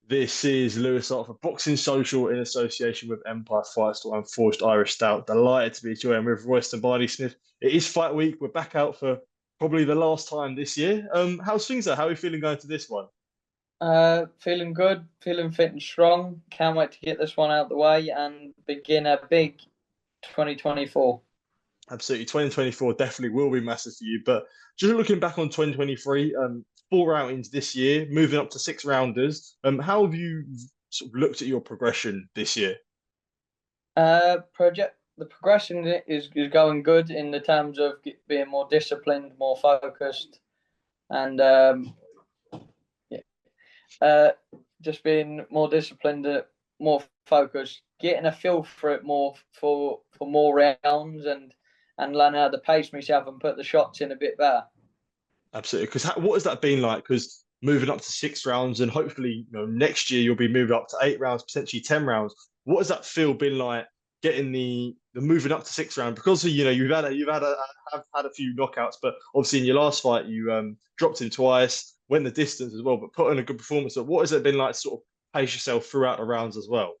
This is Lewis Hart for Boxing Social in association with Empire Fight Store and Forged Irish Stout. Delighted to be joined with Royston Barney-Smith. It is fight week. We're back out for probably the last time this year. How's things there? How are you feeling going to this one? Feeling good, feeling fit and strong. Can't wait to get this one out of the way and begin a big 2024. Absolutely. 2024 definitely will be massive for you. But just looking back on 2023, four outings this year, moving up to six rounders. How have you sort of looked at your progression this year? Project the progression is going good in the terms of being more disciplined, more focused, and yeah, uh, just being more disciplined, more focused, getting a feel for it more for more rounds and learn how to pace myself and put the shots in a bit better. Absolutely. Because what has that been like? Because moving up to six rounds, and hopefully, next year you'll be moving up to eight rounds, potentially 10 rounds. What has that feel been like getting the moving up to six rounds? Because have had a few knockouts, but obviously in your last fight you dropped him twice, went the distance as well, but put in a good performance. So what has it been like to sort of pace yourself throughout the rounds as well?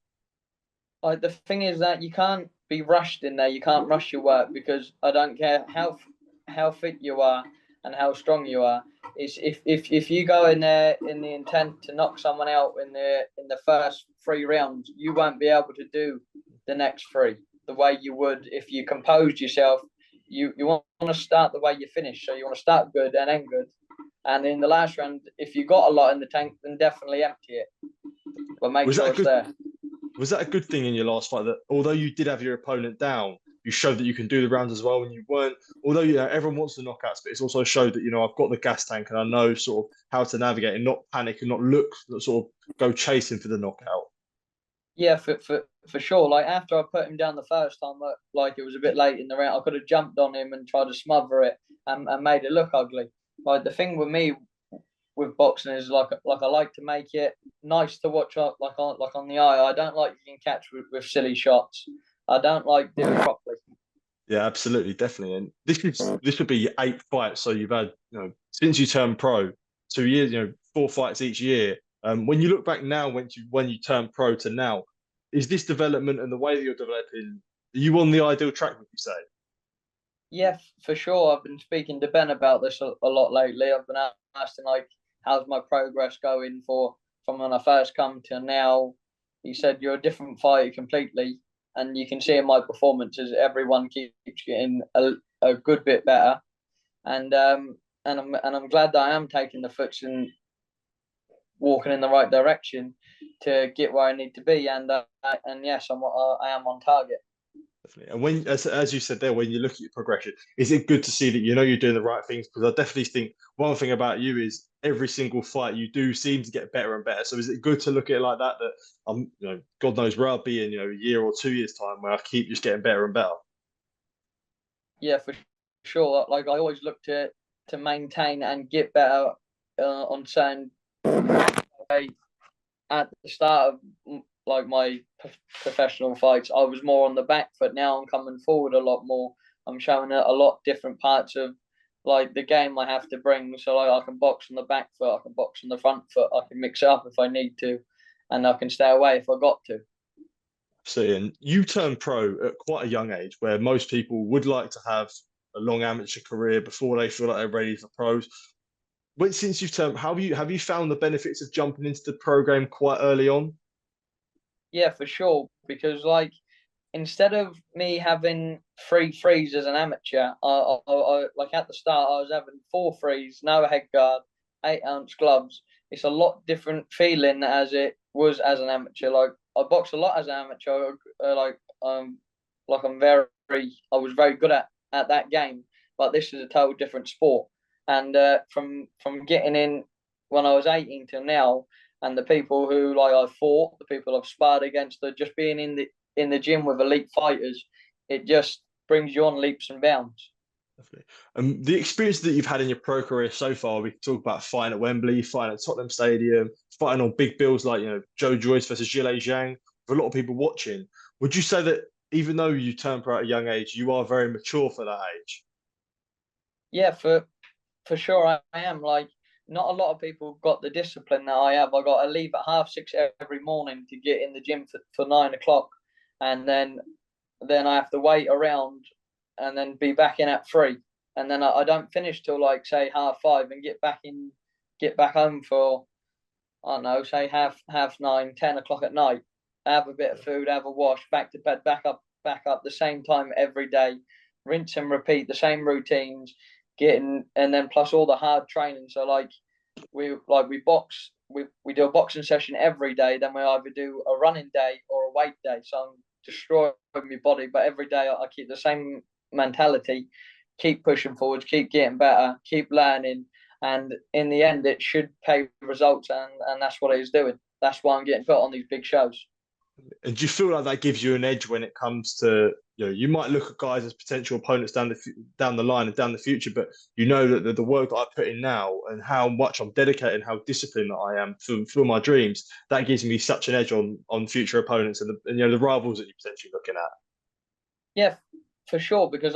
Like the thing is that you can't be rushed in there. You can't rush your work because I don't care how fit you are and how strong you are. Is if you go in there in the intent to knock someone out in the first three rounds, you won't be able to do the next three the way you would if you composed yourself. You want to start the way you finish, so you want to start good and end good. And in the last round, if you got a lot in the tank, then definitely empty it, but make Was that sure a it's good there. Was that a good thing in your last fight that although you did have your opponent down, you showed that you can do the rounds as well and you weren't, although everyone wants the knockouts, but it's also showed that I've got the gas tank and I know sort of how to navigate and not panic and not sort of go chasing for the knockout. Yeah, for sure. Like after I put him down the first time, like it was a bit late in the round, I could have jumped on him and tried to smother it and made it look ugly. Like the thing with me with boxing is like I like to make it nice to watch up like on the eye. I don't like getting catch with silly shots. I don't like doing it properly. Yeah, absolutely, definitely. And this would be your eighth fight. So you've had, since you turned pro, 2 years, four fights each year. When you look back now, when you turned pro to now, is this development and the way that you're developing, are you on the ideal track, would you say? Yeah, for sure. I've been speaking to Ben about this a lot lately. I've been asking like, how's my progress going for from when I first come to now. He said you're a different fighter completely, and you can see in my performances everyone keeps getting a good bit better, and I'm glad that I am taking the foots and walking in the right direction to get where I need to be, and yes, I am on target. Definitely. And as you said there, when you look at your progression, is it good to see that you're doing the right things? Because I definitely think one thing about you is every single fight you do seem to get better and better. So is it good to look at it like that? That God knows where I'll be in a year or 2 years time, where I keep just getting better and better. Yeah, for sure. Like I always look to maintain and get better on certain at the start of like my professional fights. I was more on the back foot. Now I'm coming forward a lot more. I'm showing a lot different parts of like the game I have to bring. So like I can box on the back foot, I can box on the front foot, I can mix it up if I need to, and I can stay away if I got to. So, and you turned pro at quite a young age, where most people would like to have a long amateur career before they feel like they're ready for pros. But since you've turned, have you found the benefits of jumping into the program quite early on? Yeah, for sure. Because like instead of me having three threes as an amateur, like at the start I was having four threes, no head guard, 8 ounce gloves. It's a lot different feeling as it was as an amateur. Like I boxed a lot as an amateur. Like I was very good at that game. But this is a total different sport. And from getting in when I was 18 till now, and the people who like I fought, the people I've sparred against, are just being in the gym with elite fighters, it just brings you on leaps and bounds. Definitely. The experience that you've had in your pro career so far, we can talk about fighting at Wembley, fighting at Tottenham Stadium, fighting on big bills like Joe Joyce versus Gilles Zhang, with a lot of people watching. Would you say that even though you turned pro at a young age, you are very mature for that age? Yeah, for sure I am. Like not a lot of people got the discipline that I have. I got to leave at 6:30 every morning to get in the gym for 9 o'clock, and then I have to wait around and then be back in at 3, and then I don't finish till like say 5:30 and get back home for, I don't know, say half 9, 10 o'clock at night. Have a bit of food, have a wash, back to bed, back up the same time every day, rinse and repeat the same routines, and then plus all the hard training. So we box, we do a boxing session every day, then we either do a running day or a weight day. So I'm destroying my body, but every day I keep the same mentality, keep pushing forwards, keep getting better, keep learning, and in the end it should pay results, and that's what it is doing. That's why I'm getting put on these big shows. And do you feel like that gives you an edge when it comes to, you might look at guys as potential opponents down the line and down the future, but you know that the work that I put in now and how much I'm dedicated, how disciplined that I am for my dreams, that gives me such an edge on future opponents and the rivals that you're potentially looking at. Yeah, for sure, because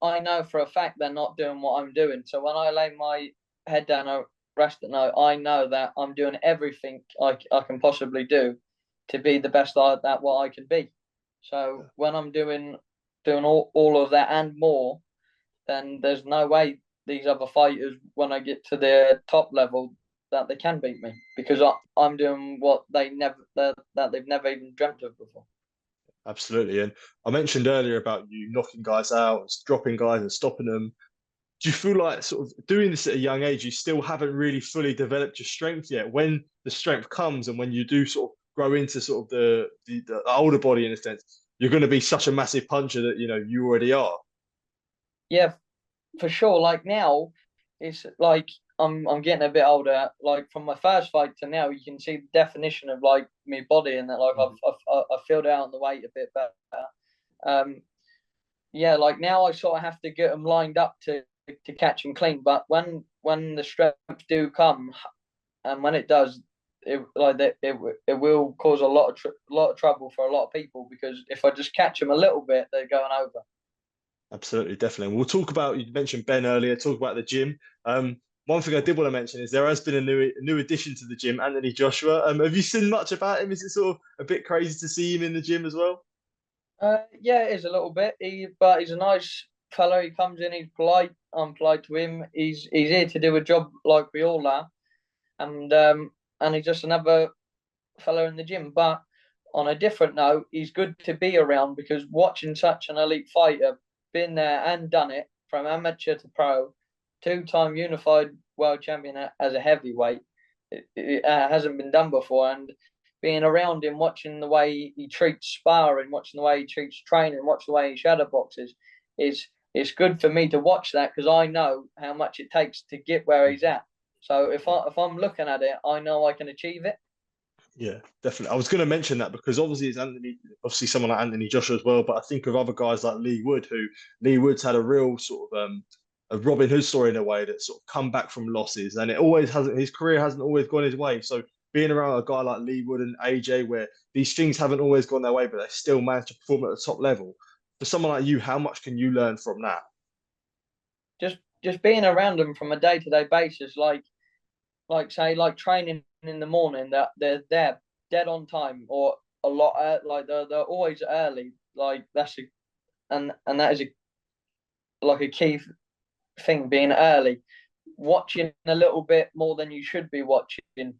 I know for a fact they're not doing what I'm doing. So when I lay my head down and rest at night, I know that I'm doing everything I can possibly do to be the best at what I can be. So when I'm doing all of that and more, then there's no way these other fighters, when I get to their top level, that they can beat me, because I'm doing what that they've never even dreamt of before. Absolutely. And I mentioned earlier about you knocking guys out and dropping guys and stopping them. Do you feel like sort of doing this at a young age, you still haven't really fully developed your strength yet? When the strength comes and when you do sort of grow into sort of the older body in a sense, you're going to be such a massive puncher that, you already are. Yeah, for sure. Like now, it's like I'm getting a bit older. Like from my first fight to now, you can see the definition of like my body, and that like I've filled out the weight a bit better. Yeah, like now I sort of have to get them lined up to catch them clean. But when the strength do come, and when it does, it will cause a lot of trouble for a lot of people, because if I just catch them a little bit, they're going over. Absolutely, definitely. And we'll talk about, you mentioned Ben earlier, talk about the gym. One thing I did want to mention is there has been a new addition to the gym, Anthony Joshua. Have you seen much about him? Is it sort of a bit crazy to see him in the gym as well? Yeah, it is a little bit. But he's a nice fellow. He comes in, he's polite. I'm polite to him. He's here to do a job like we all are, and he's just another fellow in the gym. But on a different note, he's good to be around, because watching such an elite fighter, been there and done it from amateur to pro, 2-time unified world champion as a heavyweight, it hasn't been done before. And being around him, watching the way he treats sparring, watching the way he treats training, watching the way he shadow boxes, is it's good for me to watch that, because I know how much it takes to get where he's at. So if I'm looking at it, I know I can achieve it. Yeah, definitely. I was going to mention that because obviously it's obviously someone like Anthony Joshua as well. But I think of other guys like Lee Wood, who Lee Wood's had a real sort of a Robin Hood story in a way, that sort of come back from losses, and it always hasn't. His career hasn't always gone his way. So being around a guy like Lee Wood and AJ, where these things haven't always gone their way, but they still manage to perform at the top level. For someone like you, how much can you learn from that? Just being around them from a day-to-day basis, like say like training in the morning, that they're there dead on time, or a lot like they're always early. Like that's and that is a key thing, being early, watching a little bit more than you should be watching,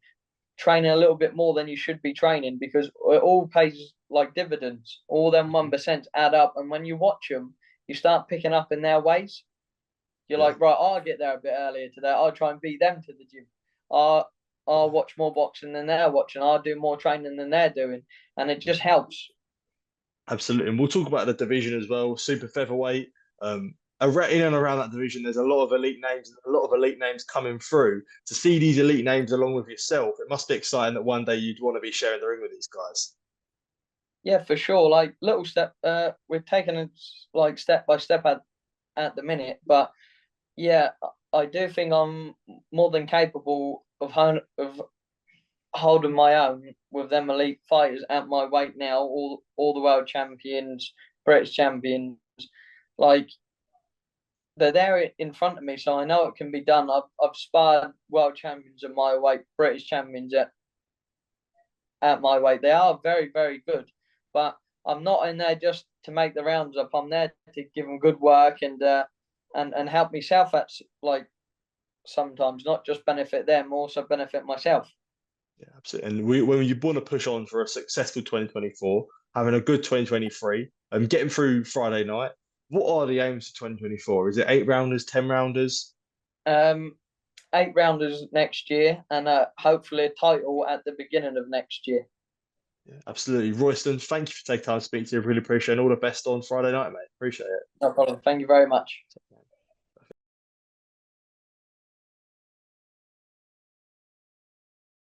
training a little bit more than you should be training, because it all pays like dividends. All them 1% add up, and when you watch them, you start picking up in their ways. You're Yeah. like, right, I'll get there a bit earlier today. I'll try and beat them to the gym. I'll watch more boxing than they're watching. I'll do more training than they're doing, and it just helps. Absolutely. And we'll talk about the division as well, super featherweight. In and around that division, there's a lot of elite names, a lot of elite names coming through. To see these elite names along with yourself, it must be exciting that one day you'd want to be sharing the ring with these guys. Yeah, for sure. Like little step, we're taking it like step by step at the minute, but yeah, I do think I'm more than capable of holding my own with them elite fighters at my weight now. All the world champions, British champions, like they're there in front of me, so I know it can be done. I've sparred world champions at my weight, British champions at my weight. They are very, very good, but I'm not in there just to make the rounds up. I'm there to give them good work and help myself at like sometimes not just benefit them, also benefit myself. Yeah, absolutely. And when you want to push on for a successful 2024, having a good 2023, and getting through Friday night, what are the aims for 2024? Is it 8 rounders, 10 rounders? Um, 8 rounders next year, and hopefully a title at the beginning of next year. Yeah, absolutely. Royston, thank you for taking time to speak to you. Really appreciate it. And all the best on Friday night, mate. Appreciate it. No problem. Thank you very much.